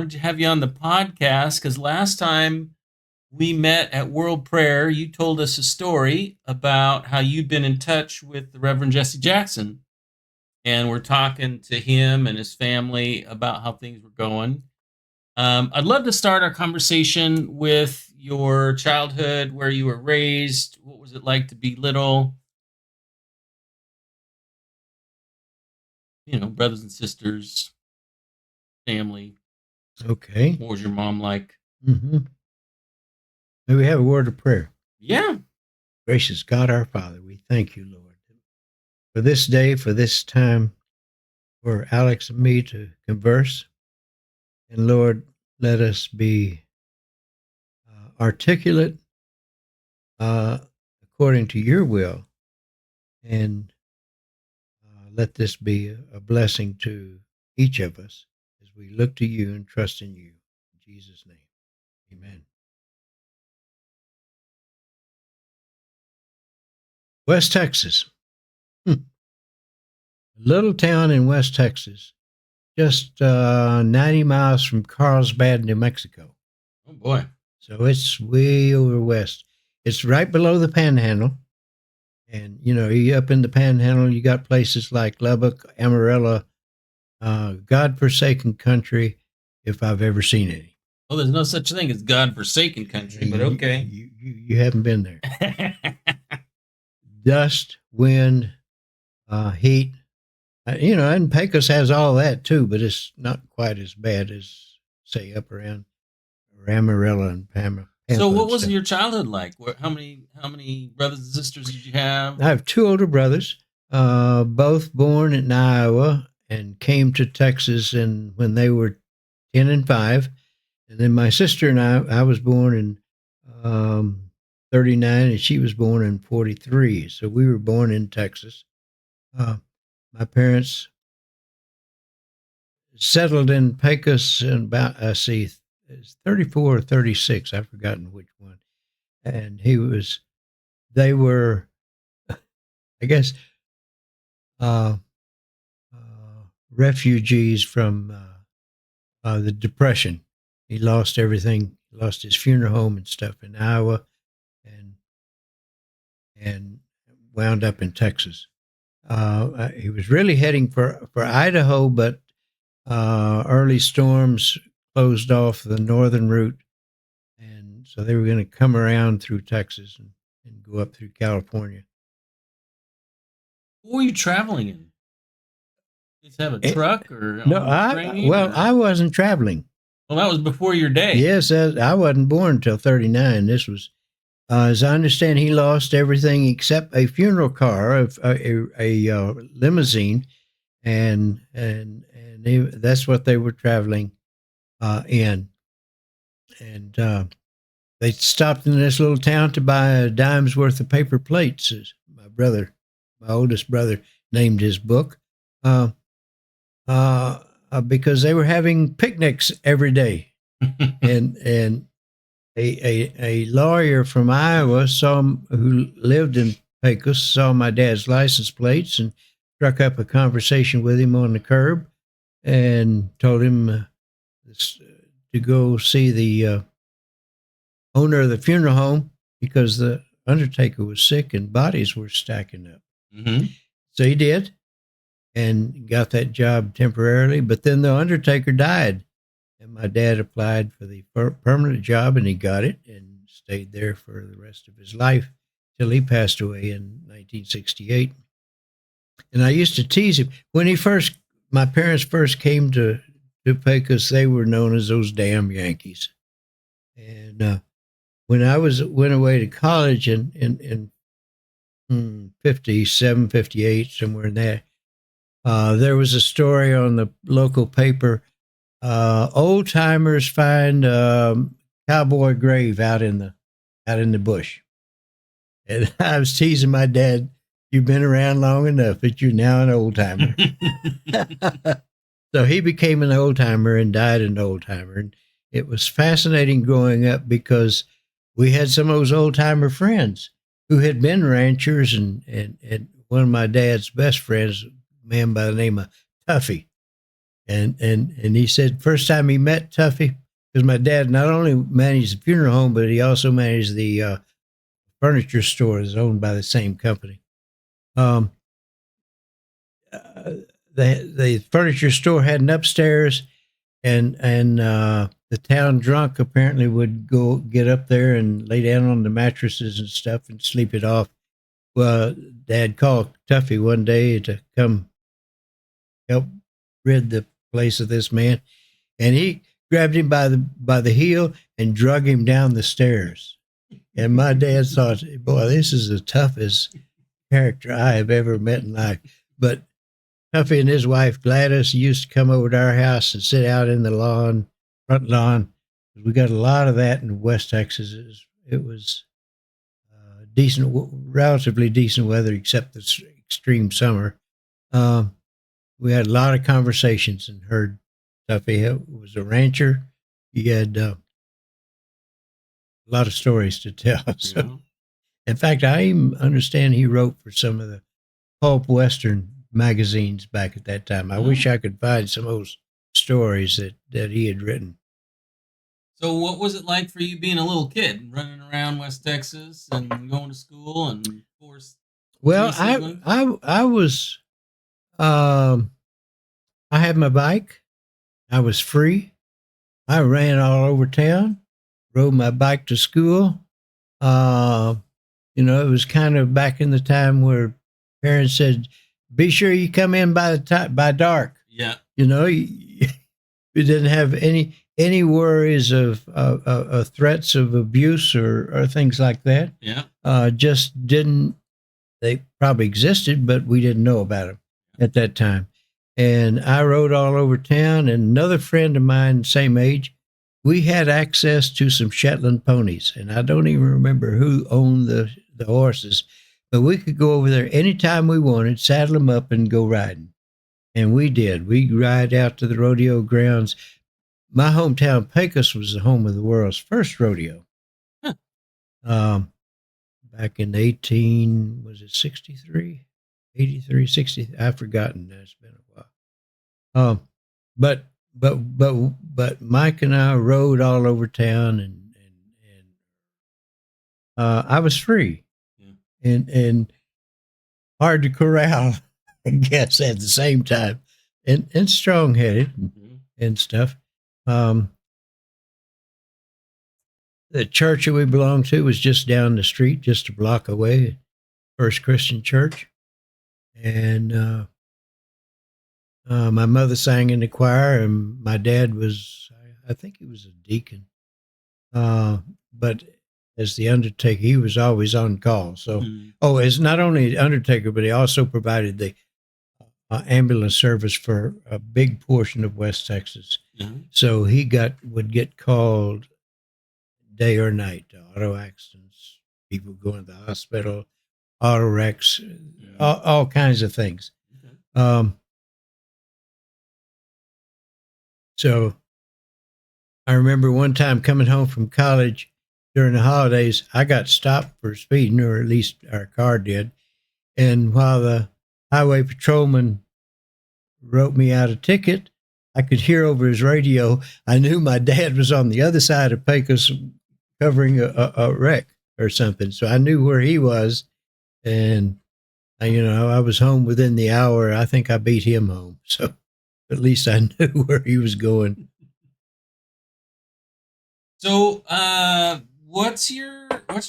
wanted to have you on the podcast because last time we met at World Prayer, you told us a story about how you'd been in touch with the Reverend Jesse Jackson. And we're talking to him and his family about how things were going. I'd love to start our conversation with your childhood, where you were raised. What was it like to be little? Brothers and sisters, family. Okay. What was your mom like? Mm-hmm. May we have a word of prayer? Yeah. Gracious God, our Father, we thank you, Lord, for this day, for this time, for Alex and me to converse. And Lord, let us be articulate according to your will. And let this be a blessing to each of us as we look to you and trust in you. In Jesus' name, amen. West Texas. A little town in West Texas, just 90 miles from Carlsbad, New Mexico. Oh, boy. So it's way over west. It's right below the Panhandle. And, you up in the Panhandle, you got places like Lubbock, Amarillo, God-forsaken country, if I've ever seen any. Well, there's no such thing as God-forsaken country, but okay. You haven't been there. Dust, wind, heat. And Pecos has all that too, but it's not quite as bad as, say, up around Amarillo and Pampa. So, what was your childhood like? How many brothers and sisters did you have? I have two older brothers, both born in Iowa and came to Texas when they were 10 and 5. And then my sister and I was born in 39, and she was born in 43. So we were born in Texas. My parents settled in Pecos in about, it's 34 or 36. I've forgotten which one. And they were, I guess, refugees from the Depression. He lost everything, lost his funeral home and stuff in Iowa, and wound up in Texas. He was really heading for Idaho, but early storms closed off the northern route, and so they were going to come around through Texas and go up through California. What were you traveling in? Did you have a truck or no? I wasn't traveling. Well, that was before your day. Yes, I wasn't born until 39. This was, as I understand, he lost everything except a funeral car, a limousine, and that's what they were traveling in. And they stopped in this little town to buy a dime's worth of paper plates. As my oldest brother, named his book, because they were having picnics every day. and a lawyer from Iowa who lived in Pecos, saw my dad's license plates and struck up a conversation with him on the curb and told him to go see the owner of the funeral home because the undertaker was sick and bodies were stacking up. Mm-hmm. So he did and got that job temporarily, but then the undertaker died. And my dad applied for the permanent job, and he got it and stayed there for the rest of his life till he passed away in 1968. And I used to tease him. When my parents first came to Pecos, they were known as those damn Yankees. And when I went away to college in 57, 58, somewhere in there, there was a story on the local paper. Old timers find cowboy grave out in the bush. And I was teasing my dad, "You've been around long enough that you're now an old timer." So he became an old timer and died an old timer. And it was fascinating growing up because we had some of those old timer friends who had been ranchers, and one of my dad's best friends, a man by the name of Tuffy. And he said first time he met Tuffy, because my dad not only managed the funeral home, but he also managed the furniture store that's owned by the same company. Um, uh, the furniture store had an upstairs, and the town drunk apparently would go get up there and lay down on the mattresses and stuff and sleep it off. Well, Dad called Tuffy one day to come help rid the place of this man, and he grabbed him by the heel and drug him down the stairs. And my dad thought, boy, this is the toughest character I have ever met in life. But Tuffy and his wife Gladys used to come over to our house and sit out in the lawn, front lawn. We got a lot of that in West Texas. It was decent, relatively decent weather, except the extreme summer. We had a lot of conversations and heard Tuffy was a rancher. He had a lot of stories to tell. So, in fact, I even understand he wrote for some of the pulp Western magazines back at that time. I wish I could find some of those stories that he had written. So, what was it like for you being a little kid, running around West Texas and going to school and of course? Well, I was I had my bike. I was free. I ran all over town, rode my bike to school. It was kind of back in the time where parents said, "Be sure you come in by by dark." Yeah. You didn't have any worries of threats of abuse or things like that. Yeah. Just didn't. They probably existed, but we didn't know about them at that time. And I rode all over town. And another friend of mine, same age, we had access to some Shetland ponies, and I don't even remember who owned the horses, but we could go over there anytime we wanted, saddle them up, and go riding. And we did. We'd ride out to the rodeo grounds. My hometown, Pecos, was the home of the world's first rodeo. Huh. Back in 63, 83, 60. I've forgotten. That's been a while. But Mike and I rode all over town, and I was free, and hard to corral, I guess, at the same time, and strong headed and stuff. The church that we belonged to was just down the street, just a block away, First Christian Church. And my mother sang in the choir, and my dad was, I think he was a deacon. But as the undertaker, he was always on call. So, as not only undertaker, but he also provided the ambulance service for a big portion of West Texas. So he would get called day or night, auto accidents, people going to the hospital, auto wrecks, all kinds of things. So I remember one time coming home from college during the holidays, I got stopped for speeding, or at least our car did. And while the highway patrolman wrote me out a ticket, I could hear over his radio. I knew my dad was on the other side of Pecos covering a wreck or something. So I knew where he was. And, I was home within the hour. I think I beat him home. So at least I knew where he was going. So, what's your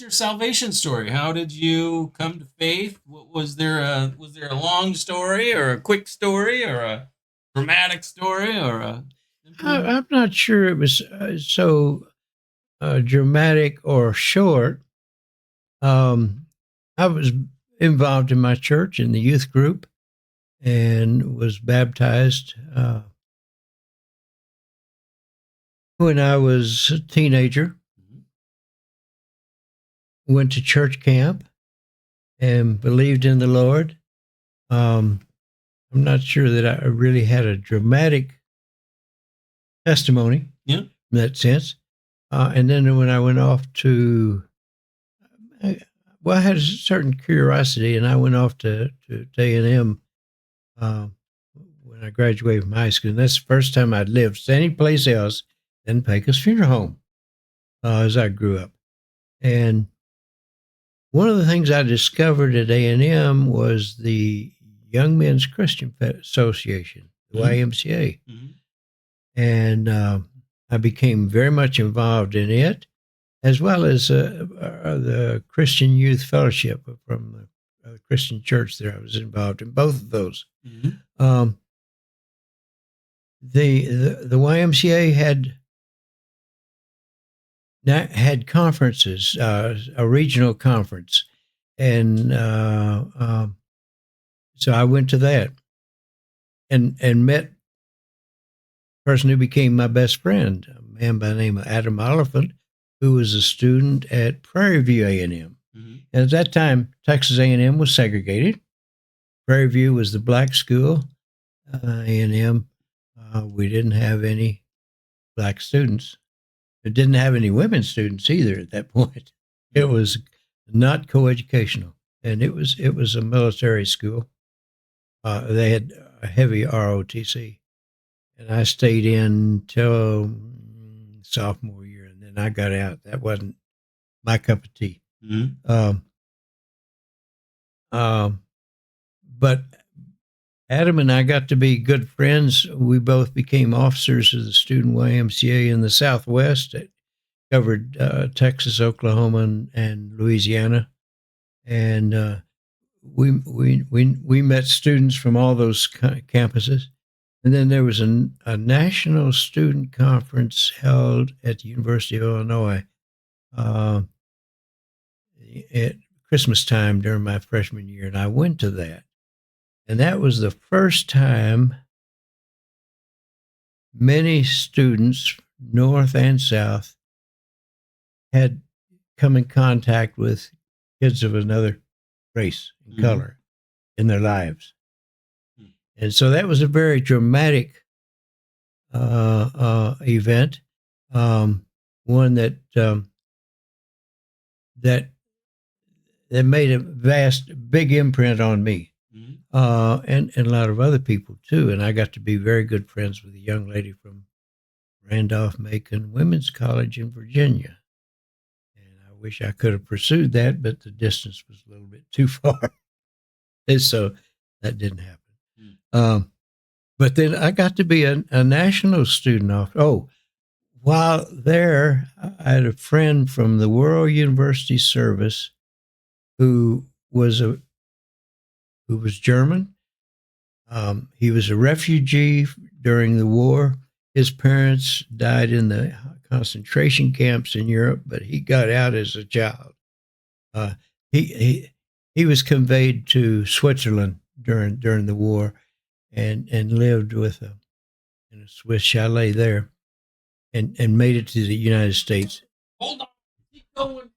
salvation story? How did you come to faith? Was there a long story, or a quick story, or a dramatic story, or a? I'm not sure it was so dramatic or short. I was involved in my church in the youth group, and was baptized when I was a teenager. Went to church camp and believed in the Lord. I'm not sure that I really had a dramatic testimony in that sense. And then when I went off to, I had a certain curiosity, and I went off to A&M when when I graduated from high school. And that's the first time I'd lived any place else than Pecos Funeral Home as I grew up. And one of the things I discovered at A&M was the Young Men's Christian Association, the YMCA. Mm-hmm. And I became very much involved in it, as well as the Christian Youth Fellowship from the Christian church there. I was involved in both of those. Mm-hmm. The YMCA had conferences, a regional conference, and so I went to that and met a person who became my best friend, a man by the name of Adam Oliphant, who was a student at Prairie View A&M. Mm-hmm. And at that time, Texas A&M was segregated. Prairie View was the black school. A&M, we didn't have any black students. It didn't have any women students either at that point. It was not coeducational, and it was a military school. They had a heavy ROTC, and I stayed in till sophomore year, and then I got out. That wasn't my cup of tea. Mm-hmm. But Adam and I got to be good friends. We both became officers of the Student YMCA in the Southwest. It covered Texas, Oklahoma, and Louisiana, and we met students from all those campuses. And then there was a national student conference held at the University of Illinois at Christmas time during my freshman year, and I went to that. And that was the first time many students, North and South, had come in contact with kids of another race and color in their lives. And so that was a very dramatic event, one that made a big imprint on me. And a lot of other people too. And I got to be very good friends with a young lady from Randolph-Macon Women's College in Virginia. And I wish I could have pursued that, but the distance was a little bit too far. And so that didn't happen. But then I got to be a national student. While there, I had a friend from the World University Service who was German. He was a refugee during the war. His parents died in the concentration camps in Europe, but he got out as a child. He was conveyed to Switzerland during the war, and lived in a Swiss chalet there, and made it to the United States. Hold on, keep going.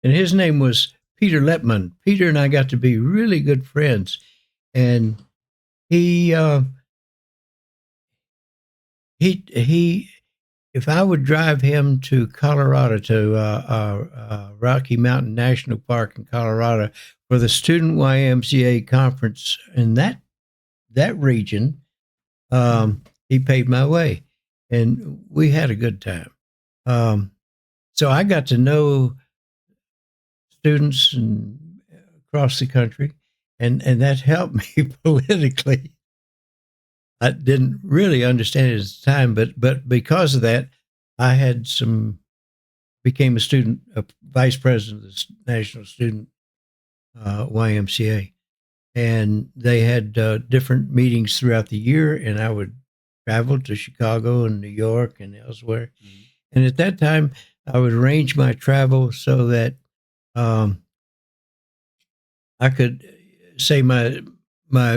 And his name was Peter Lettman. Peter and I got to be really good friends. And he, if I would drive him to Colorado, to Rocky Mountain National Park in Colorado for the Student YMCA conference in that region, he paid my way, and we had a good time. So I got to know students across the country, and that helped me politically. I didn't really understand it at the time, but because of that, I had became a vice president of the National Student YMCA, and they had different meetings throughout the year, and I would travel to Chicago and New York and elsewhere. Mm-hmm. And at that time, I would arrange my travel so that I could say my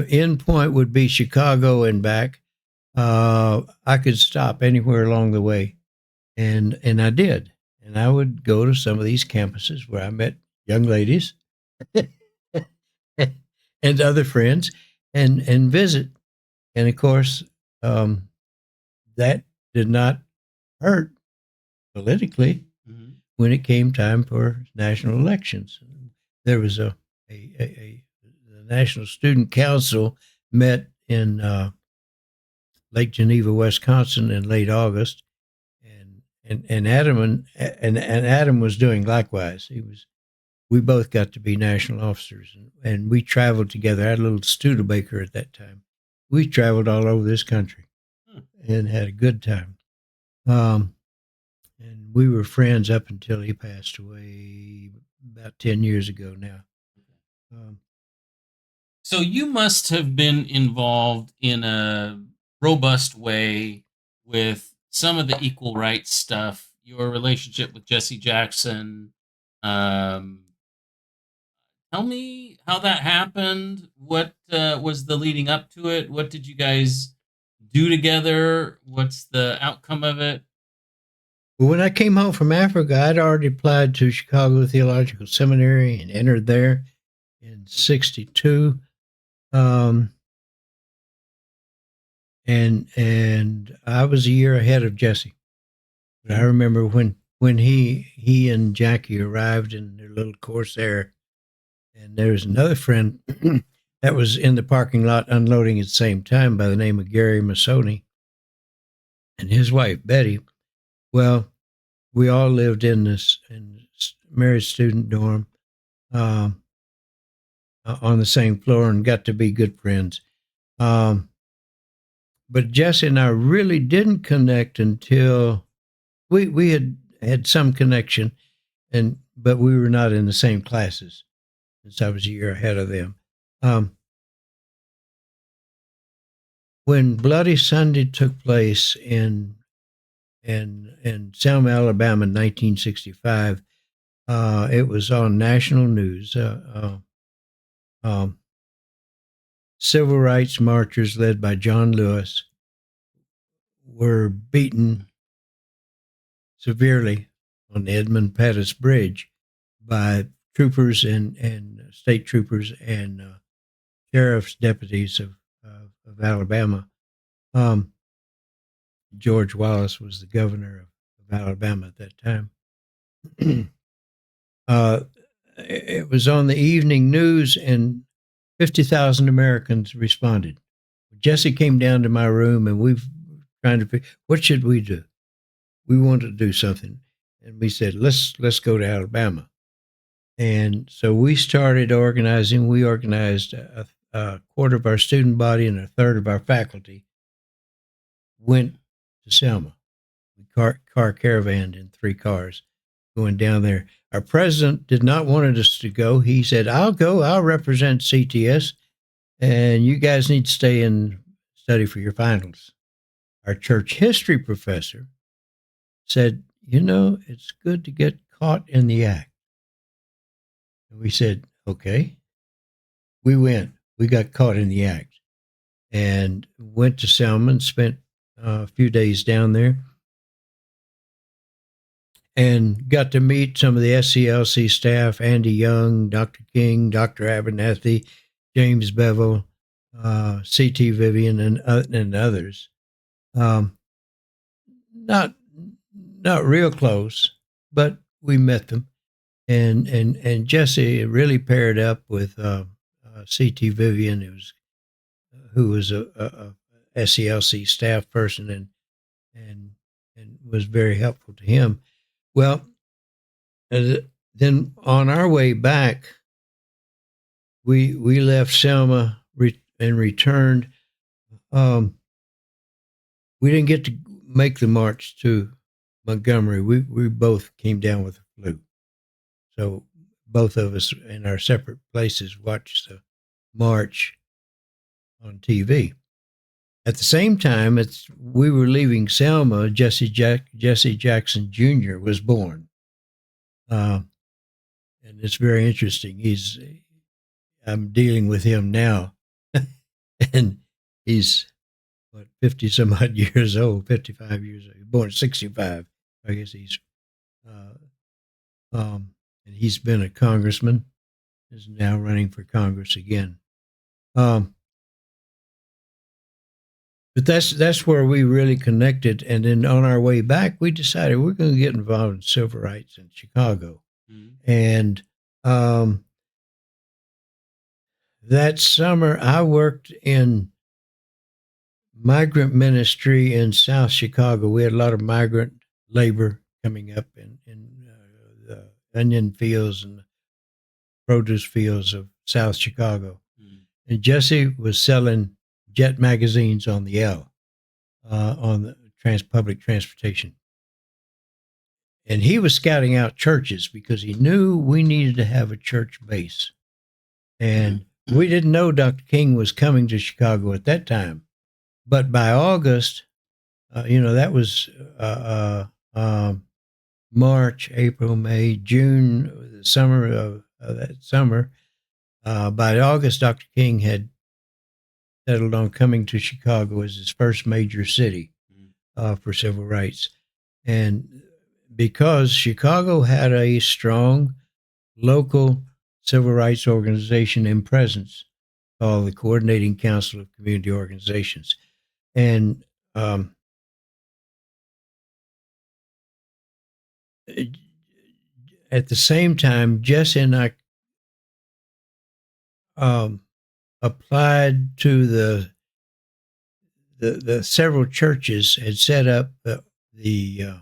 end point would be Chicago and back. I could stop anywhere along the way, and I did. And I would go to some of these campuses where I met young ladies and other friends, and visit. And of course, that did not hurt politically Mhm. when it came time for national elections. There was a the National Student Council met in Lake Geneva, Wisconsin, in late August, and Adam was doing likewise. He was. We both got to be national officers, and we traveled together. I had a little Studebaker at that time. We traveled all over this country Hmm. and had a good time. Um, and we were friends up until he passed away about 10 years ago now. Um, So you must have been involved in a robust way with some of the equal rights stuff, your relationship with Jesse Jackson. Um, Tell me how that happened. What was the leading up to it? What did you guys do together? What's the outcome of it? but when I came home from Africa, I'd already applied to Chicago Theological Seminary and entered there in '62. Um, and I was a year ahead of Jesse. But I Okay. remember when he and Jackie arrived in their little Corsair, and there was another friend that was in the parking lot unloading at the same time by the name of Gary Masoni and his wife Betty. Well, we all lived in this married student dorm um, on the same floor and got to be good friends. Um, but Jesse and I really didn't connect until we had some connection, and but we were not in the same classes since I was a year ahead of them. Um, when Bloody Sunday took place in Selma, Alabama, in 1965, it was on national news. Um, Civil rights marchers led by John Lewis were beaten severely on the Edmund Pettus Bridge by troopers and state troopers and sheriff's deputies of Alabama. Um, George Wallace was the governor of Alabama at that time. uh, it was on the evening news, and 50,000 Americans responded. Jesse came down to my room, and we've trying to figure what should we do. We wanted to do something, and we said let's go to Alabama. And so we started organizing. We organized a quarter of our student body and a third of our faculty went to Selma. We car caravaned in 3 cars going down there. Our president did not want us to go. He said, I'll go. I'll represent CTS, and you guys need to stay and study for your finals. Our church history professor said, it's good to get caught in the act. And we said, okay. We went. We got caught in the act and went to Selma and spent a few days down there and got to meet some of the SCLC staff, Andy Young, Dr. King, Dr. Abernathy, James Bevel, C.T. Vivian, and others. Um, not not real close, but we met them. And Jesse really paired up with C.T. Vivian, who was a SCLC staff person and and was very helpful to him. Well, uh, then on our way back, we left Selma and returned. Um, we didn't get to make the march to Montgomery. We both came down with the flu, so both of us in our separate places watched the march on TV. At the same time, we were leaving Selma. Jesse Jackson Jr. was born, uh, and it's very interesting. I'm dealing with him now, and he's 50 some odd years old, 55 years old. He was born at 65. I guess uh, and he's been a congressman. Is now running for Congress again. Um, But that's where we really connected. And then on our way back, we decided we're going to get involved in civil rights in Chicago. Mm. And um, that summer, I worked in migrant ministry in South Chicago. We had a lot of migrant labor coming up in the onion fields and produce fields of South Chicago. Mm. And Jesse was selling jet magazines on the L, on the public transportation. And he was scouting out churches because he knew we needed to have a church base. And we didn't know Dr. King was coming to Chicago at that time. But by August, that was March, April, May, June, the summer of that summer. By August, Dr. King had settled on coming to Chicago as his first major city for civil rights. And because Chicago had a strong local civil rights organization and presence called the Coordinating Council of Community Organizations. And at the same time, Jesse and I applied to the several churches had set up the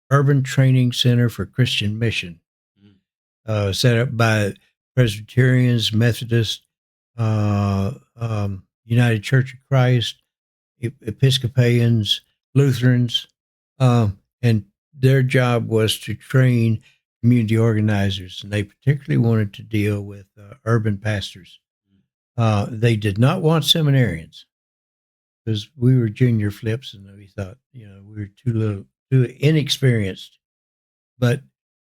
Urban Training Center for Christian Mission, set up by Presbyterians, Methodists, United Church of Christ, Episcopalians, Lutherans, and their job was to train community organizers, and they particularly wanted to deal with urban pastors. They did not want seminarians because we were junior flips, and we thought, we were too inexperienced. But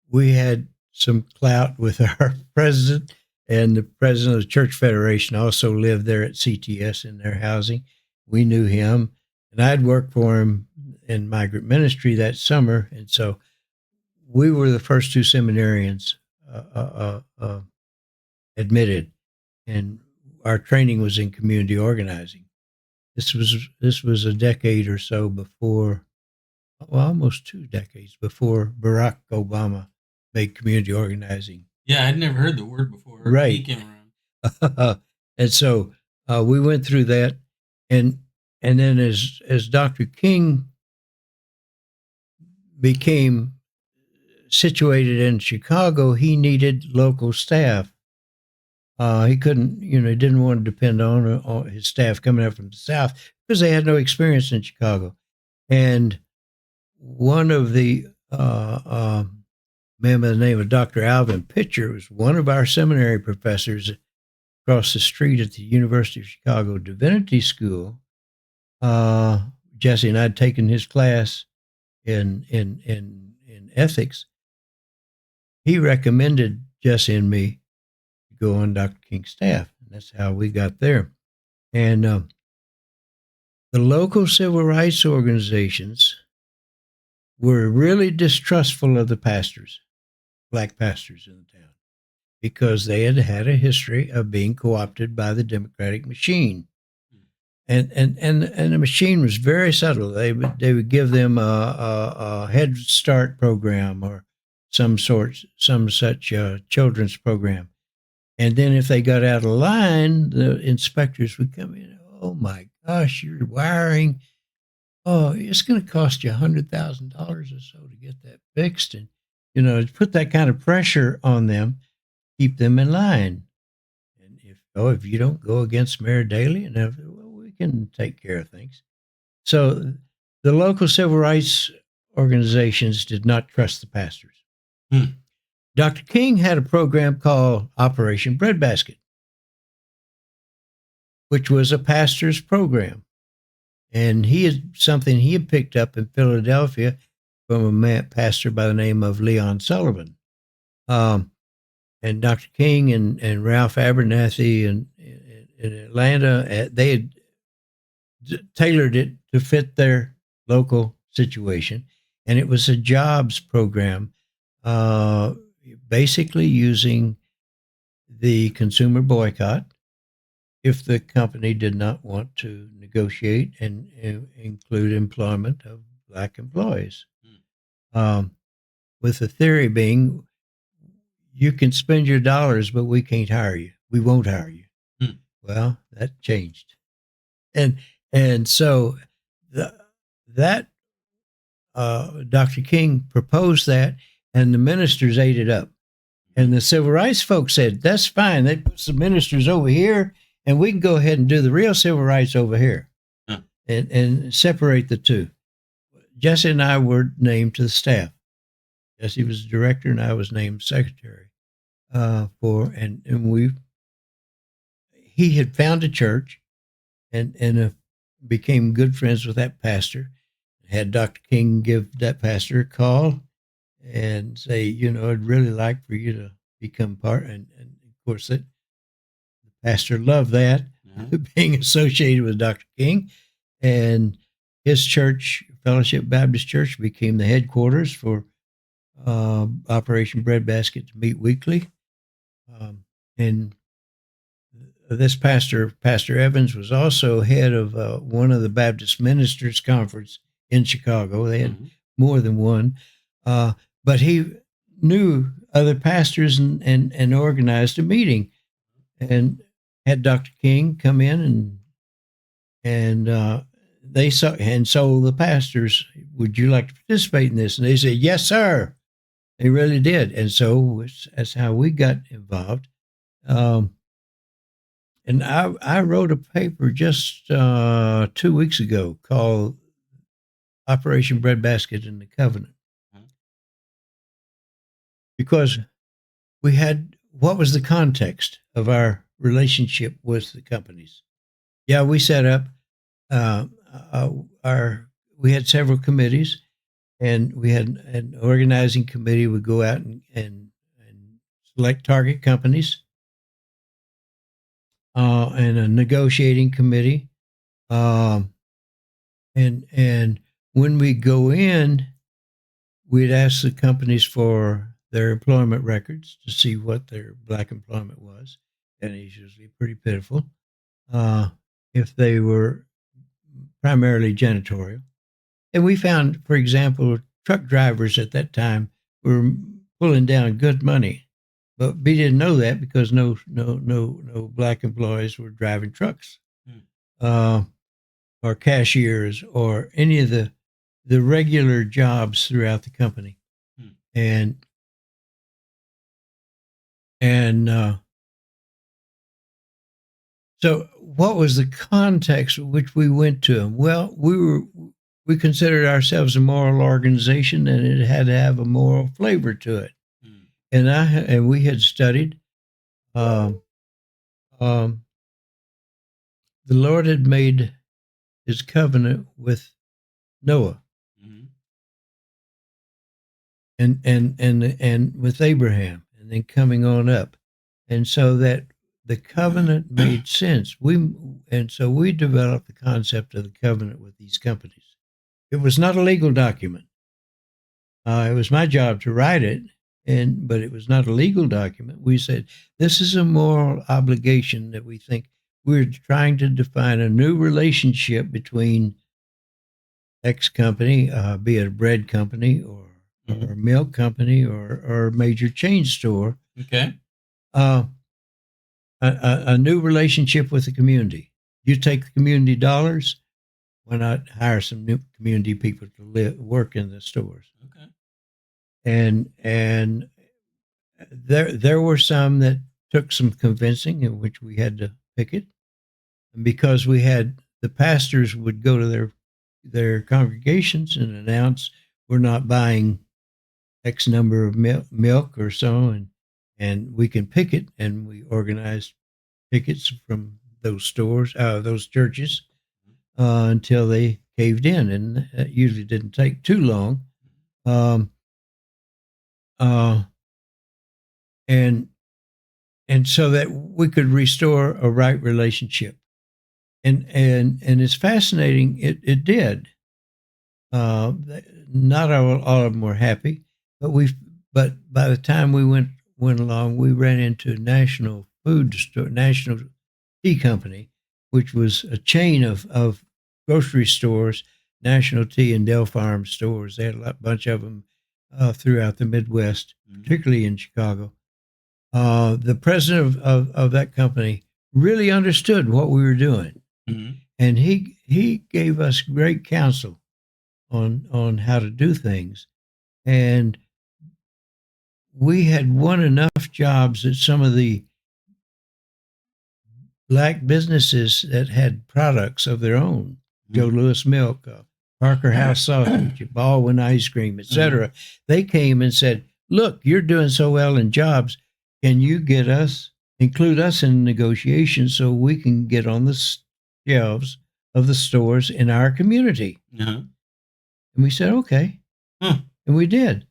we had some clout with our president, and the president of the Church Federation also lived there at CTS in their housing. We knew him, and I'd worked for him in migrant ministry that summer, and so we were the first two seminarians admitted, and our training was in community organizing. This was a decade or so before, well, almost 2 decades before Barack Obama made community organizing. Yeah, I'd never heard the word before. Right. He came around. And so we went through that, and then as Dr. King became situated in Chicago, he needed local staff. He couldn't, he didn't want to depend on his staff coming up from the South because they had no experience in Chicago. And one of the man by the name of Dr. Alvin Pitcher was one of our seminary professors across the street at the University of Chicago Divinity School. Jesse and I had taken his class in ethics. He recommended Jesse and me to go on Dr. King's staff. And that's how we got there. And the local civil rights organizations were really distrustful of the pastors, black pastors in the town, because they had had a history of being co-opted by the Democratic machine. And the machine was very subtle. They would give them a Head Start program or some such children's program, and then if they got out of line, the inspectors would come in. Oh my gosh, you're wiring. Oh, it's going to cost you $100,000 or so to get that fixed, and to put that kind of pressure on them, keep them in line. And if you don't go against Mayor Daley, and we can take care of things. So the local civil rights organizations did not trust the pastors. Dr. King had a program called Operation Breadbasket, which was a pastor's program. And he had picked up in Philadelphia from a pastor by the name of Leon Sullivan. And Dr. King and Ralph Abernathy in Atlanta, they had tailored it to fit their local situation. And it was a jobs program, basically using the consumer boycott if the company did not want to negotiate and include employment of black employees. Um, with the theory being, you can spend your dollars, but we can't hire you. We won't hire you. Well, that changed, and so the, that Dr. King proposed that, and the ministers ate it up. And the civil rights folks said, that's fine. They put some ministers over here, and we can go ahead and do the real civil rights over here and separate the two. Jesse and I were named to the staff. Jesse was director, and I was named secretary he had found a church and became good friends with that pastor. Had Dr. King give that pastor a call and say, I'd really like for you to become part. And of course, the pastor loved that, being associated with Dr. King. And his church, Fellowship Baptist Church, became the headquarters for Operation Breadbasket to meet weekly. And this Pastor Evans, was also head of one of the Baptist Ministers Conference in Chicago. They had more than one. But he knew other pastors and organized a meeting and had Dr. King come in and they saw, and so the pastors, would you like to participate in this? And they said, yes, sir. They really did. And so that's how we got involved. And I wrote a paper just 2 weeks ago called Operation Breadbasket and the Covenant. Because we had, what was the context of our relationship with the companies? Yeah, we set up we had several committees, and we had an organizing committee would go out and select target companies, and a negotiating committee. And when we go in, we'd ask the companies for their employment records to see what their black employment was, and it's usually pretty pitiful. If they were primarily janitorial. And we found, for example, truck drivers at that time were pulling down good money. But we didn't know that because no black employees were driving trucks, or cashiers, or any of the regular jobs throughout the company. And so what was the context in which we went to them? Well, we considered ourselves a moral organization, and it had to have a moral flavor to it. And we had studied. The Lord had made His covenant with Noah, and with Abraham, and then coming on up, and so that the covenant made sense. So we developed the concept of the covenant with these companies. It was not a legal document. It was my job to write it, but it was not a legal document. We said, this is a moral obligation that we think we're trying to define a new relationship between X company, be it a bread company or a milk company or a major chain store. Okay. A new relationship with the community. You take the community dollars, why not hire some new community people to work in the stores? Okay. And there were some that took some convincing, in which we had to pick it, and because we had, the pastors would go to their congregations and announce, we're not buying X number of milk or so, and we can picket, and we organized pickets from those stores, those churches, until they caved in, and that usually didn't take too long. And so that we could restore a right relationship, and it's fascinating. It did. Not all of them were happy, but by the time we went along, we ran into national Tea Company, which was a chain of grocery stores, National Tea and Dell Farm stores. They had a bunch of them throughout the Midwest, particularly in Chicago. The president of that company really understood what we were doing, and he gave us great counsel on how to do things. And we had won enough jobs at some of the black businesses that had products of their own, Joe Louis Milk, Parker House Sausage, Baldwin Ice Cream, etc. They came and said, "Look, you're doing so well in jobs. Can you include us in negotiations so we can get on the shelves of the stores in our community?" And we said, "Okay," and we did.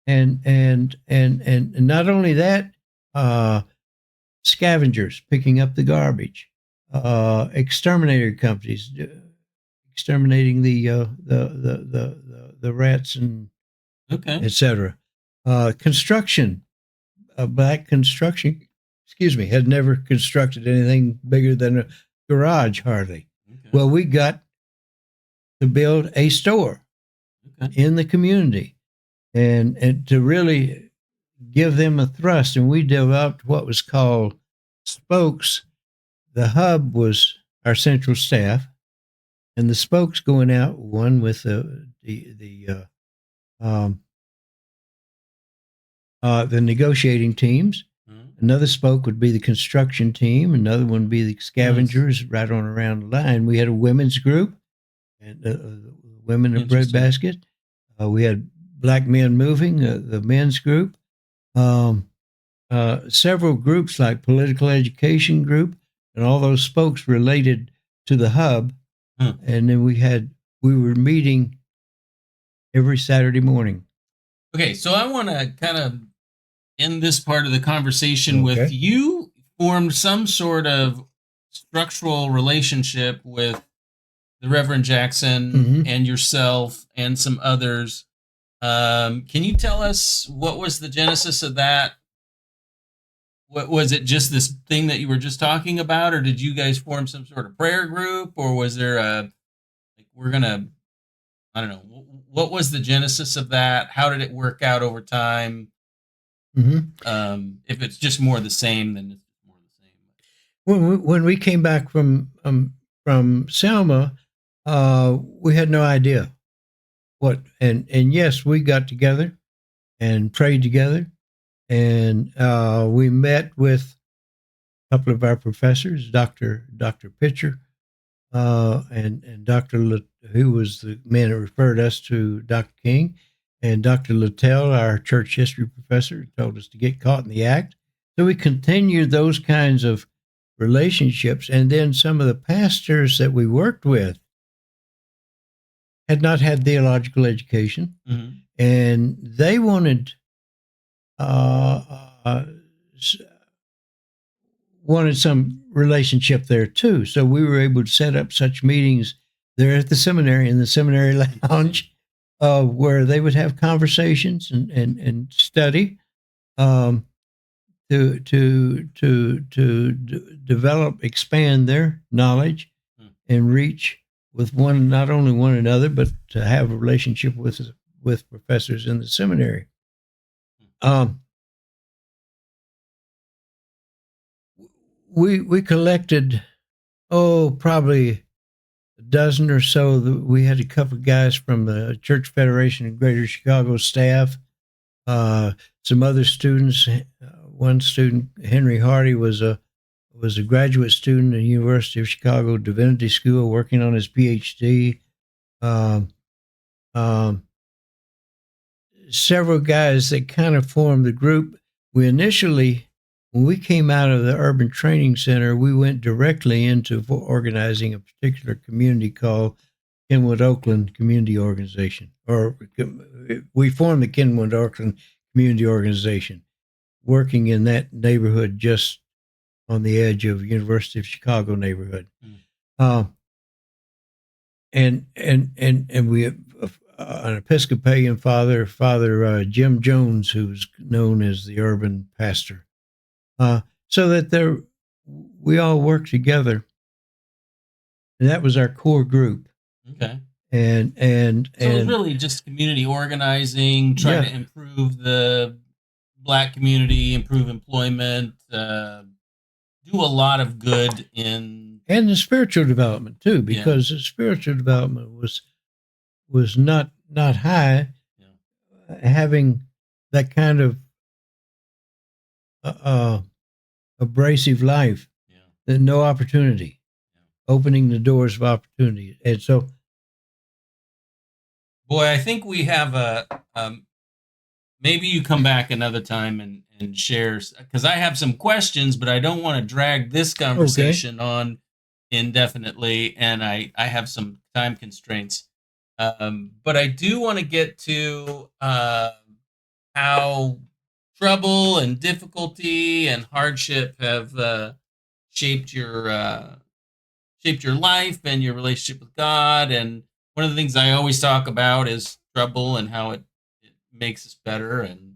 And not only that, scavengers picking up the garbage, exterminator companies exterminating the rats and etc. Construction, black construction, had never constructed anything bigger than a garage hardly. Well, we got to build a store in the community and to really give them a thrust. And we developed what was called spokes. The hub was our central staff, and the spokes going out, one with the negotiating teams. Another spoke would be the construction team. Another one would be the scavengers right on around the line. We had a women's group, and women in breadbasket. We had black men moving, the men's group. Several groups like political education group, and all those spokes related to the hub. And then we were meeting every Saturday morning. Okay, so I want to kind of end this part of the conversation with you formed some sort of structural relationship with the Reverend Jackson and yourself and some others. Can you tell us what was the genesis of that? What was it? Just this thing that you were just talking about, or did you guys form some sort of prayer group, or was there I don't know. What was the genesis of that? How did it work out over time? If it's just more the same, then it's more the same. When we came back from Selma, we had no idea what. And yes, we got together and prayed together, and we met with a couple of our professors, Dr. Pitcher, and Dr. who was the man that referred us to Dr. King, and Dr. Littell, our church history professor, told us to get caught in the act. So we continued those kinds of relationships. And then some of the pastors that we worked with had not had theological education, and they wanted some relationship there too. So we were able to set up such meetings there at the seminary, in the seminary lounge, where they would have conversations and study to develop, expand their knowledge and reach with not only one another, but to have a relationship with professors in the seminary. We collected, probably a dozen or so. We had a couple of guys from the Church Federation of Greater Chicago staff, some other students. One student, Henry Hardy, was a graduate student at the University of Chicago Divinity School, working on his PhD. Several guys that kind of formed the group. We initially, when we came out of the Urban Training Center, we went directly into organizing a particular community called Kenwood Oakland Community Organization. Or we formed the Kenwood Oakland Community Organization, working in that neighborhood just on the edge of University of Chicago neighborhood. And we an Episcopalian father, Father Jim Jones, who's known as the urban pastor. So that we all worked together, and that was our core group. Okay. So it was And really just community organizing, trying yeah, to improve the Black community, improve employment, do a lot of good in. and the spiritual development too, Yeah. because the spiritual development was not high. Yeah. Having that kind of uh, uh, abrasive life, Yeah. no opportunity, Yeah. opening the doors of opportunity, and so Boy, I think we have a. Maybe you come back another time and share, because I have some questions, but I don't want to drag this okay. conversation on indefinitely, and I have some time constraints. But I do want to get to how trouble and difficulty and hardship have shaped your shaped your life and your relationship with God. And one of the things I always talk about is trouble and how it makes us better. And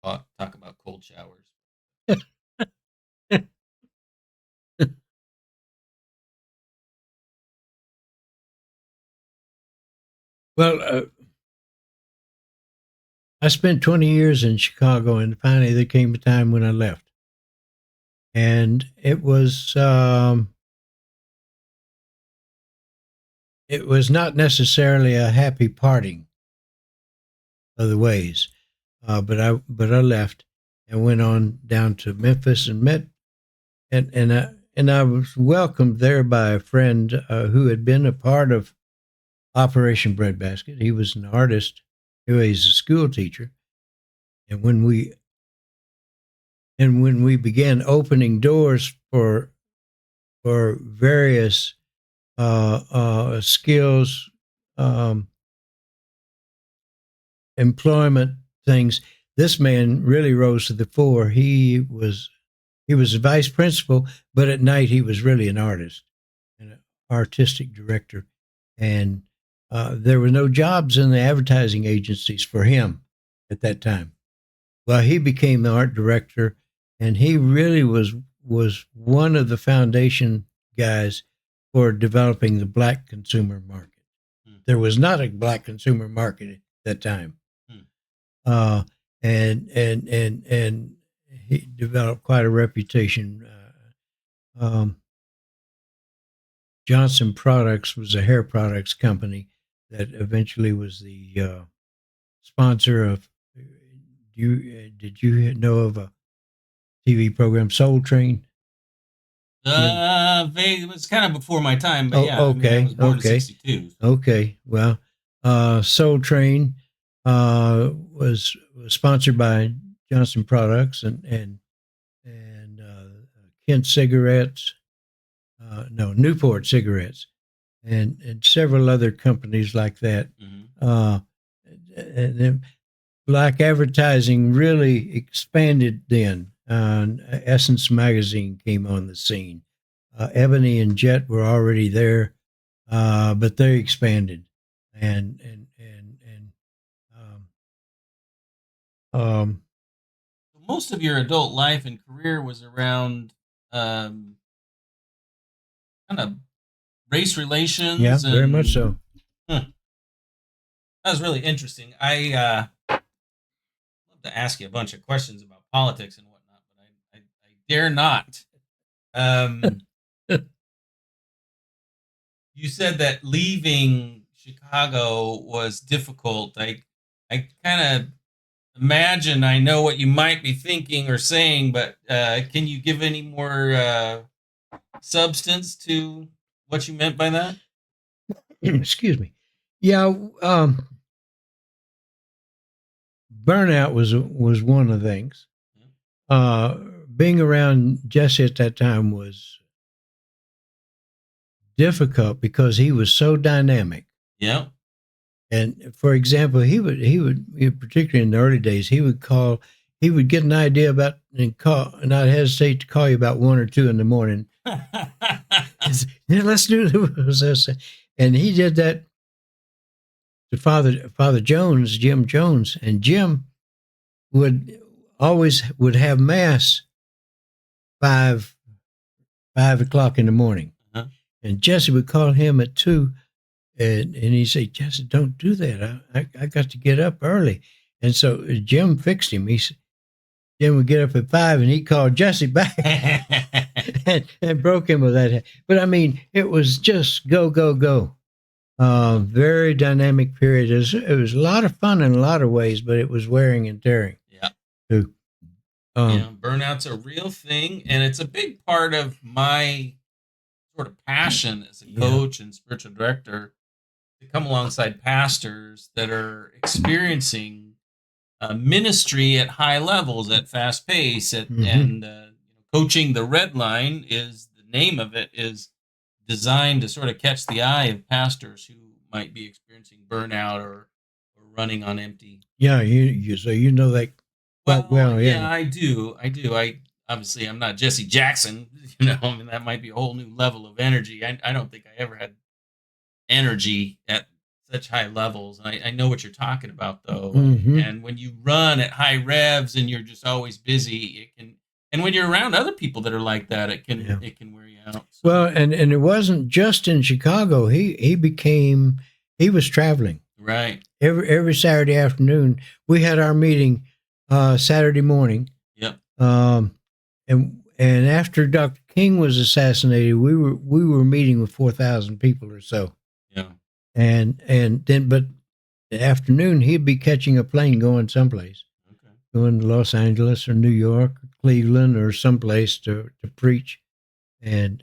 talk about cold showers. Well, I spent 20 years in Chicago, and finally there came a time when I left, and it was not necessarily a happy parting of the ways, but I left and went on down to Memphis and met and I was welcomed there by a friend who had been a part of Operation Breadbasket. He was an artist. He's a school teacher, and when we began opening doors for various skills, um, employment things, this man really rose to the fore. He was a vice principal, but at night he was really an artist and an artistic director. And there were no jobs in the advertising agencies for him at that time. Well, he became the art director, and he really was one of the foundation guys for developing the black consumer market. Hmm. There was not a black consumer market at that time, Hmm. uh, and he developed quite a reputation. Johnson Products was a hair products company that eventually was the sponsor of. Did you know of a TV program Soul Train? It was kind of before my time, but yeah, Oh, I mean, I okay, was born in okay, '62. So. okay. Well, Soul Train was sponsored by Johnson Products and Kent cigarettes, no Newport cigarettes, and several other companies like that. Mm-hmm. And then black advertising really expanded then. Essence magazine came on the scene. Ebony and Jet were already there, but they expanded, and um, Most of your adult life and career was around um, kind of race yeah, relations, very much and so. huh, that was really interesting. I love to ask you a bunch of questions about politics and whatnot, but I dare not. Um, you said that leaving Chicago was difficult. I kind of imagine I know what you might be thinking or saying, but can you give any more substance to what you meant by that? Excuse me. Yeah, burnout was one of the things. Uh, Being around Jesse at that time was difficult because he was so dynamic. Yeah. And for example, particularly in the early days, he would get an idea about and call, and not hesitate to call you about 1 or 2 in the morning. Yeah, let's do this. And he did that to Father Jones, Jim Jones, and Jim would always would have mass five 5 o'clock in the morning. Uh-huh. And Jesse would call him at 2, and he'd say, Jesse, don't do that. I got to get up early. And so Jim fixed him. Jim would get up at 5 and he'd call Jesse back and broke him with that. But I mean, it was just go, go, go. Very dynamic period. It was a lot of fun in a lot of ways, but it was wearing and tearing Yeah. too. Burnout's a real thing, and it's a big part of my sort of passion as a coach and spiritual director to come alongside pastors that are experiencing ministry at high levels, at fast pace, and coaching the Redline is the name of it, is designed to sort of catch the eye of pastors who might be experiencing burnout or running on empty. Yeah, so you know that quite well. Yeah, I do. I obviously I'm not Jesse Jackson. I mean that might be a whole new level of energy. I don't think I ever had energy at such high levels. I know what you're talking about though. And when you run at high revs and you're just always busy, it can. And when you're around other people that are like that, it can wear you out. So. Well, and it wasn't just in Chicago. He was traveling. Right. Every Saturday afternoon, we had our meeting Saturday morning. Yep. And after Dr. King was assassinated, we were meeting with 4,000 people or so. Yeah. And then, but the afternoon he'd be catching a plane going someplace, going to Los Angeles or New York, or Cleveland or someplace to preach, and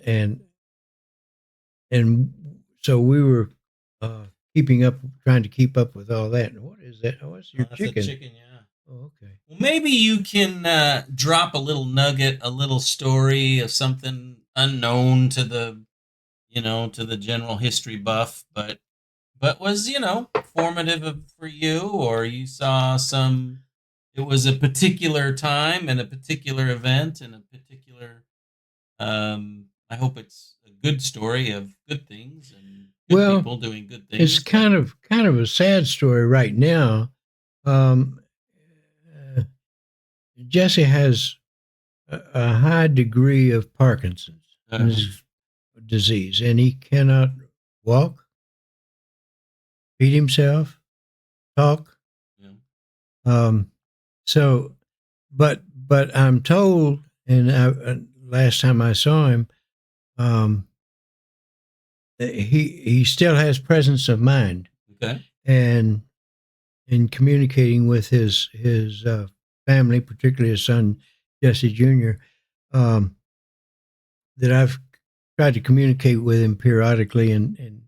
so we were trying to keep up with all that. And what is that? Oh, it's your chicken. That's a chicken, yeah. Oh, okay. Well, maybe you can drop a little nugget, a little story of something unknown to the, to the general history buff, but was, formative for you, or you saw it was a particular time and a particular event and a particular, I hope it's a good story of good things and good people doing good things. It's kind of a sad story right now. Jesse has a high degree of Parkinson's disease, and he cannot walk, feed himself, talk. Yeah. So, but I'm told, and last time I saw him, he still has presence of mind. Okay. And in communicating with his family, particularly his son Jesse Jr., that I've tried to communicate with him periodically and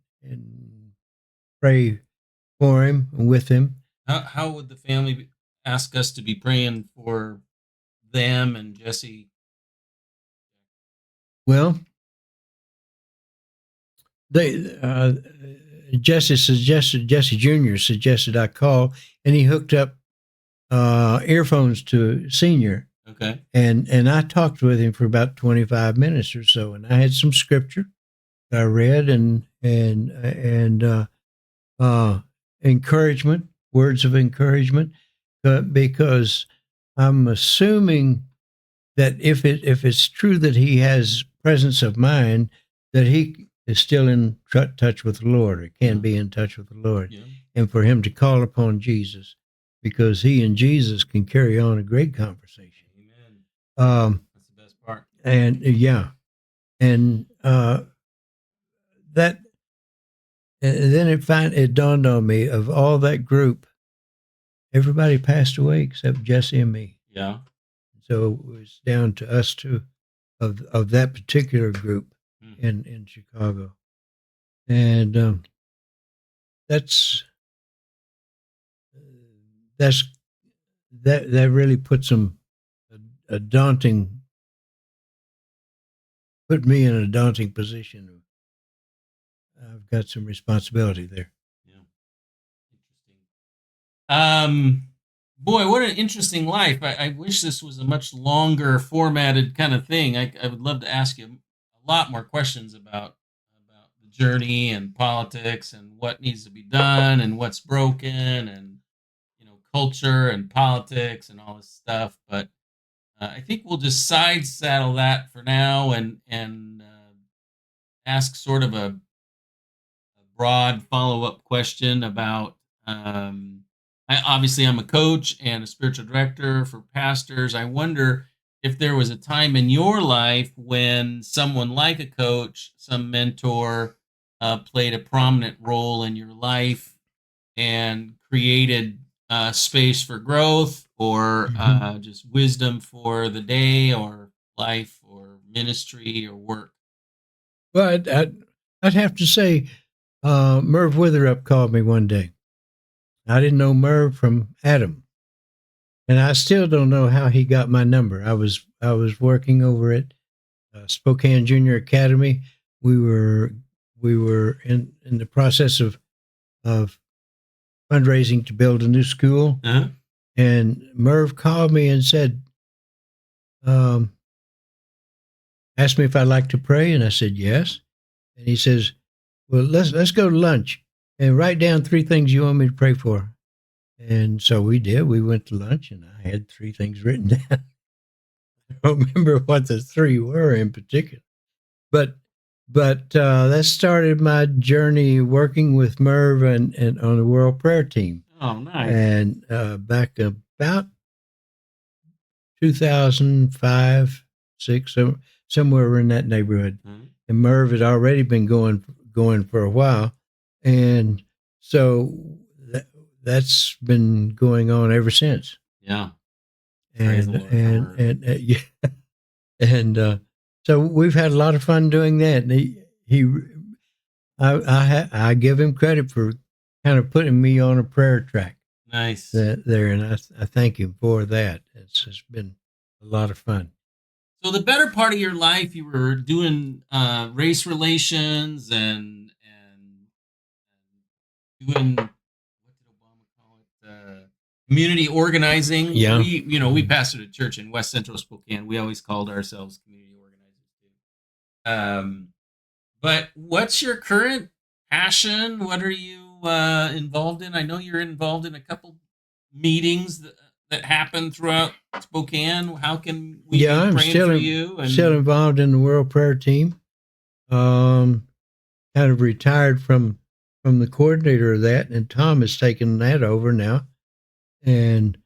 pray for him and with him. How would the family ask us to be praying for them and Jesse? Well, Jesse Jr. suggested I call, and he hooked up earphones to Senior. Okay. And I talked with him for about 25 minutes or so, and I had some scripture that I read and encouragement, words of encouragement, because I'm assuming that if it's true that he has presence of mind, that he is still in touch with the Lord, or can be in touch with the Lord, and for him to call upon Jesus, because he and Jesus can carry on a great conversation. Amen. That's the best part. And that, and then it dawned on me, of all that group, everybody passed away except Jesse and me. Yeah. So it was down to us two of that particular group in Chicago, and that really put me in a daunting position. I've got some responsibility there. Yeah. Interesting. Boy, what an interesting life. I wish this was a much longer formatted kind of thing. I would love to ask you a lot more questions about the journey and politics and what needs to be done and what's broken and culture and politics and all this stuff. But I think we'll just side saddle that for now and ask sort of a broad follow up question about. Um, I'm a coach and a spiritual director for pastors. I wonder if there was a time in your life when someone like a coach, some mentor, played a prominent role in your life and created space for growth or just wisdom for the day or life or ministry or work. Well, I'd have to say, Merv Witherup called me one day. I didn't know Merv from Adam, and I still don't know how he got my number. I was working over at Spokane Junior Academy. We were in the process of fundraising to build a new school, Uh-huh. and Merv called me and said, um, asked me if I'd like to pray, and I said yes. And he says, "Well, let's go to lunch and write down three things you want me to pray for." And so we did. We went to lunch, and I had three things written down. I don't remember what the three were in particular, but that started my journey working with Merv and on the World Prayer Team. Oh, nice. And back about 2005, six, somewhere in that neighborhood. Mhm. And Merv had already been going for a while, and so that's been going on ever since. Yeah. Praise the And Lord for Merv. yeah, and so we've had a lot of fun doing that. And I give him credit for kind of putting me on a prayer track Nice. there, and I thank him for that. It's been a lot of fun. So the better part of your life, you were doing race relations and doing what did Obama call it? Community organizing. Yeah. We pastored a church in West Central Spokane. We always called ourselves community organizers too. But what's your current passion? What are you involved in? I know you're involved in a couple meetings that happen throughout Spokane. How can we Yeah, be I'm praying for you? still involved in the World Prayer Team. Kind of retired from the coordinator of that, and Tom has taken that over now. And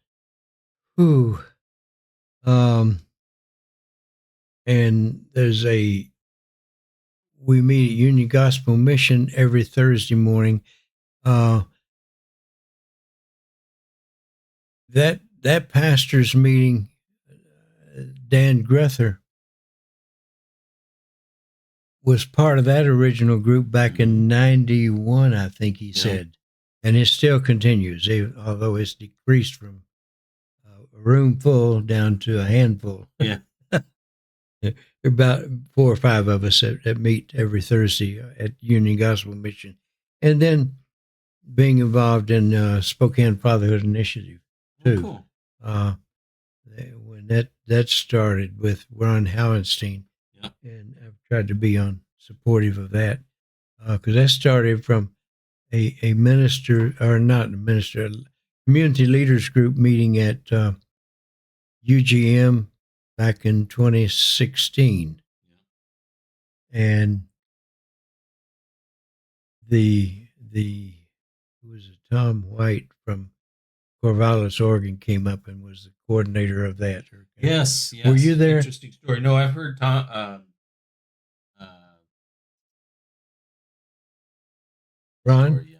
who, and we meet at Union Gospel Mission every Thursday morning. Uh, that pastor's meeting, Dan Grether was part of that original group back in '91, I think he said, and it still continues, although it's decreased from a room full down to a handful. Yeah. There are about 4 or 5 of us that meet every Thursday at Union Gospel Mission, and then being involved in Spokane Fatherhood Initiative Oh, too. cool. When that started with Ron Hallenstein, Yeah. and I've tried to be supportive of that because that started from a minister, or not a minister, a community leaders group meeting at UGM back in 2016, and the who was it, Tom White from Corvallis, Oregon, came up and was the coordinator of that. Yes. Were you there? Interesting story. No, I've heard Tom. Uh, Ron? story, yeah.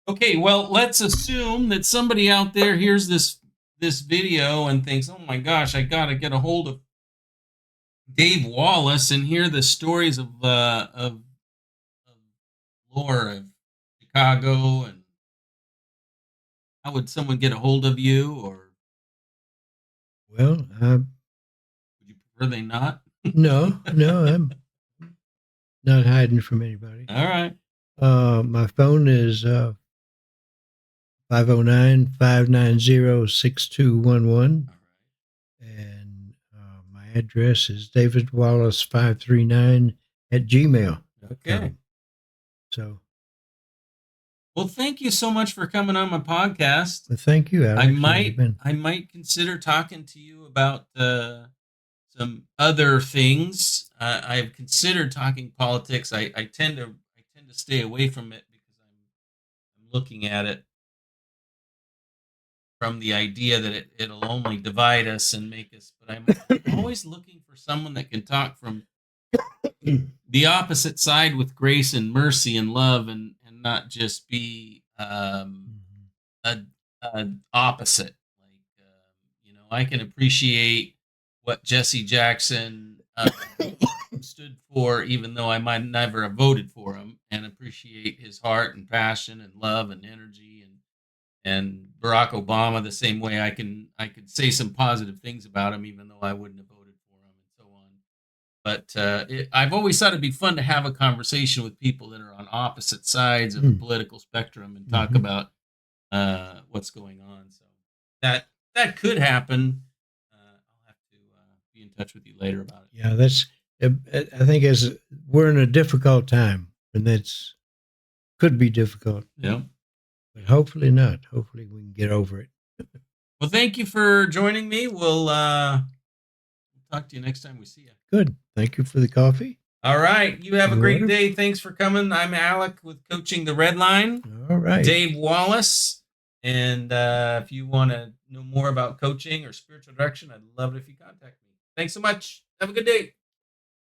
Okay, well, let's assume that somebody out there hears this video and thinks, "Oh my gosh, I got to get a hold of Dave Wallace and hear the stories of lore of Chicago." And how would someone get a hold of you, or Well, would you prefer they not? no, I'm not hiding from anybody. All right. My phone is 509-590-6211. And my address is davidwallace539 at gmail.com. Okay. So, Well, thank you so much for coming on my podcast. Well, thank you, I Alex. You've might been I might consider talking to you about some other things. I've considered talking politics. I tend to stay away from it because I'm looking at it from the idea that it'll only divide us and make us. But I'm always looking for someone that can talk from the opposite side with grace and mercy and love, and not just be a, a opposite. Like I can appreciate what Jesse Jackson stood for, even though I might never have voted for him, and appreciate his heart and passion and love and energy, and Barack Obama the same way. I could say some positive things about him, even though I wouldn't have voted for him, and so on. But I've always thought it'd be fun to have a conversation with people that are on opposite sides of the political spectrum and talk Mhm. about what's going on. So that could happen. I'll have to be in touch with you later about it. Yeah, that's. I think as we're in a difficult time, and that's could be difficult, Yeah. but hopefully not. Hopefully we can get over it. Well, thank you for joining me. We'll talk to you next time we see you. Good. Thank you for the coffee. All right. You have a The great water. day. Thanks for coming. I'm Alec with Coaching the Redline. All right. Dave Wallace. And if you want to know more about coaching or spiritual direction, I'd love it if you contact me. Thanks so much. Have a good day.